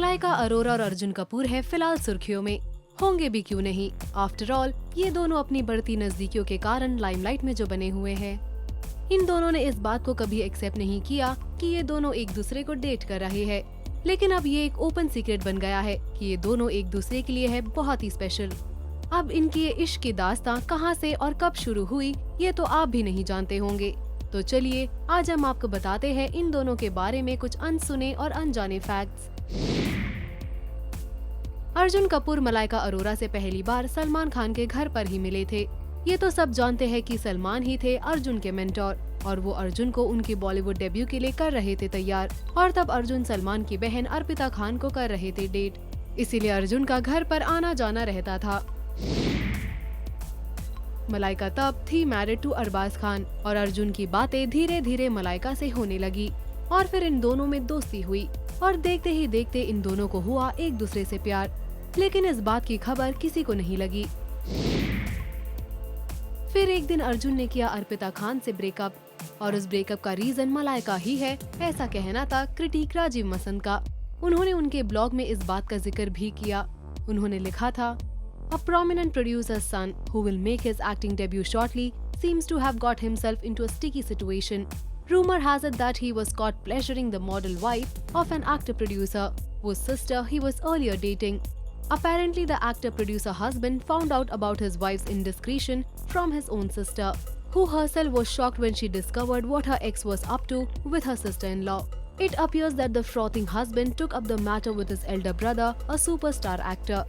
मलाइका अरोरा और अर्जुन कपूर है फिलहाल सुर्खियों में, होंगे भी क्यों नहीं। आफ्टर ऑल ये दोनों अपनी बढ़ती नजदीकियों के कारण लाइमलाइट में जो बने हुए हैं। इन दोनों ने इस बात को कभी एक्सेप्ट नहीं किया कि ये दोनों एक दूसरे को डेट कर रहे हैं, लेकिन अब ये एक ओपन सीक्रेट बन गया है कि ये दोनों एक दूसरे के लिए है बहुत ही स्पेशल। अब इनकी ये इश्क की दास्तां कहां से और कब शुरू हुई ये तो आप भी नहीं जानते होंगे। तो चलिए आज हम आपको बताते हैं इन दोनों के बारे में कुछ अनसुने और अनजाने फैक्ट्स। अर्जुन कपूर मलाइका अरोरा से पहली बार सलमान खान के घर पर ही मिले थे। ये तो सब जानते हैं कि सलमान ही थे अर्जुन के मेंटोर और वो अर्जुन को उनकी बॉलीवुड डेब्यू के लिए कर रहे थे तैयार। और तब अर्जुन सलमान की बहन अर्पिता खान को कर रहे थे डेट, इसीलिए अर्जुन का घर पर आना जाना रहता था। मलाइका तब थी मैरिड टू अरबाज खान और अर्जुन की बातें धीरे धीरे मलाइका से होने लगी और फिर इन दोनों में दोस्ती हुई और देखते ही देखते इन दोनों को हुआ एक दूसरे से प्यार। लेकिन इस बात की खबर किसी को नहीं लगी। फिर एक दिन अर्जुन ने किया अर्पिता खान से ब्रेकअप और उस ब्रेकअप का रीजन मलाइका ही है, ऐसा कहना था क्रिटिक राजीव मसंद का। उन्होंने उनके ब्लॉग में इस बात का जिक्र भी किया। उन्होंने लिखा था, A prominent producer's son, who will make his acting debut shortly, seems to have got himself into a sticky situation. Rumor has it that he was caught pleasuring the model wife of an actor-producer, whose sister he was earlier dating. Apparently, the actor-producer husband found out about his wife's indiscretion from his own sister, who herself was shocked when she discovered what her ex was up to with her sister-in-law. It appears that the frothing husband took up the matter with his elder brother, a superstar actor,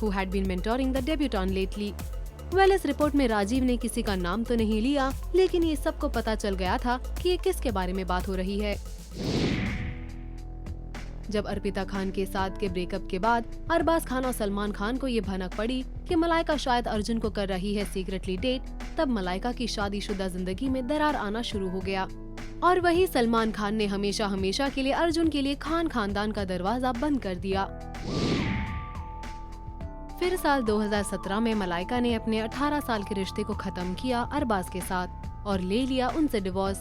who had been mentoring the debutant lately. Well, इस report में राजीव ने किसी का नाम तो नहीं लिया, लेकिन ये सबको पता चल गया था कि ये किसके बारे में बात हो रही है। जब अर्पिता खान के साथ के ब्रेकअप के बाद अरबाज खान और सलमान खान को ये भनक पड़ी कि मलाइका शायद अर्जुन को कर रही है सीक्रेटली डेट, तब मलाइका की शादीशुदा जिंदगी में दरार आना शुरू हो गया। और वही सलमान खान ने हमेशा हमेशा के लिए अर्जुन के लिए खान खानदान का दरवाजा बंद कर दिया। फिर साल 2017 में मलाइका ने अपने 18 साल के रिश्ते को खत्म किया अरबाज के साथ और ले लिया उनसे डिवोर्स।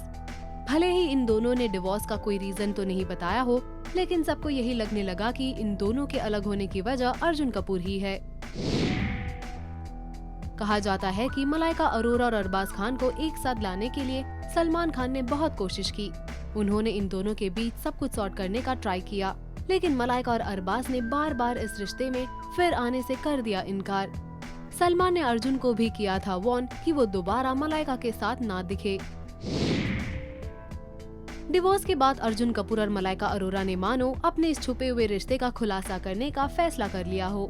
भले ही इन दोनों ने डिवोर्स का कोई रीजन तो नहीं बताया हो, लेकिन सबको यही लगने लगा कि इन दोनों के अलग होने की वजह अर्जुन कपूर ही है। कहा जाता है कि मलाइका अरोरा और अरबाज खान को एक साथ लाने के लिए सलमान खान ने बहुत कोशिश की। उन्होंने इन दोनों के बीच सब कुछ सॉर्ट करने का ट्राई किया, लेकिन मलाइका और अरबाज ने बार बार इस रिश्ते में फिर आने से कर दिया इनकार। सलमान ने अर्जुन को भी किया था वार्न कि वो दोबारा मलाइका के साथ ना दिखे। डिवोर्स के बाद अर्जुन कपूर और मलाइका अरोरा ने मानो अपने इस छुपे हुए रिश्ते का खुलासा करने का फैसला कर लिया हो।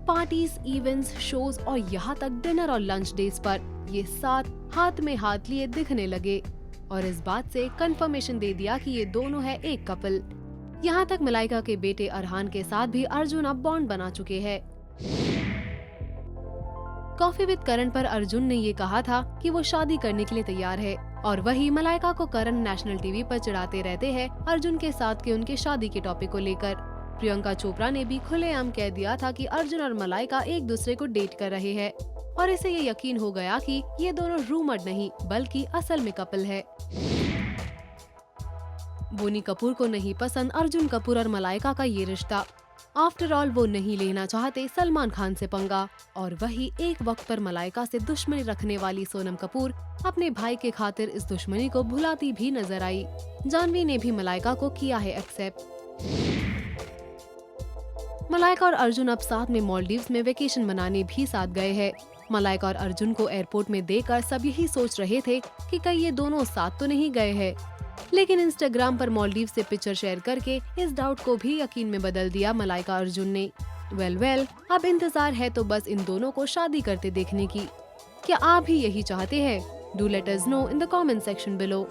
पार्टीज, इवेंट्स, शोज और यहाँ तक डिनर और लंच डेज पर ये साथ हाथ में हाथ लिए दिखने लगे और इस बात से कंफर्मेशन दे दिया कि ये दोनों है एक कपल। यहाँ तक मलाइका के बेटे अरहान के साथ भी अर्जुन अब बॉन्ड बना चुके हैं। कॉफी विद करण पर अर्जुन ने ये कहा था कि वो शादी करने के लिए तैयार है और वही मलाइका को करण नेशनल टीवी पर चिढ़ाते रहते हैं अर्जुन के साथ के उनके शादी के टॉपिक को लेकर। प्रियंका चोपड़ा ने भी खुलेआम कह दिया था कि अर्जुन और मलाइका एक दूसरे को डेट कर रहे हैं और इसे ये यकीन हो गया कि ये दोनों रूमर्ड नहीं बल्कि असल में कपल है। बोनी कपूर को नहीं पसंद अर्जुन कपूर और मलाइका का ये रिश्ता। आफ्टर ऑल वो नहीं लेना चाहते सलमान खान से पंगा और वही एक वक्त पर मलाइका से दुश्मनी रखने वाली सोनम कपूर अपने भाई के खातिर इस दुश्मनी को भुलाती भी नजर आई। जानवी ने भी मलाइका को किया है एक्सेप्ट। मलाइका और अर्जुन अब साथ में मालदीव्स में वेकेशन मनाने भी साथ गए हैं। मलाइका और अर्जुन को एयरपोर्ट में देखकर सब यही सोच रहे थे कि कहीं ये दोनों साथ तो नहीं गए हैं, लेकिन इंस्टाग्राम पर मालदीव से पिक्चर शेयर करके इस डाउट को भी यकीन में बदल दिया मलाइका अर्जुन ने। वेल, अब इंतजार है तो बस इन दोनों को शादी करते देखने की। क्या आप भी यही चाहते हैं? Do let us know in the comment section below.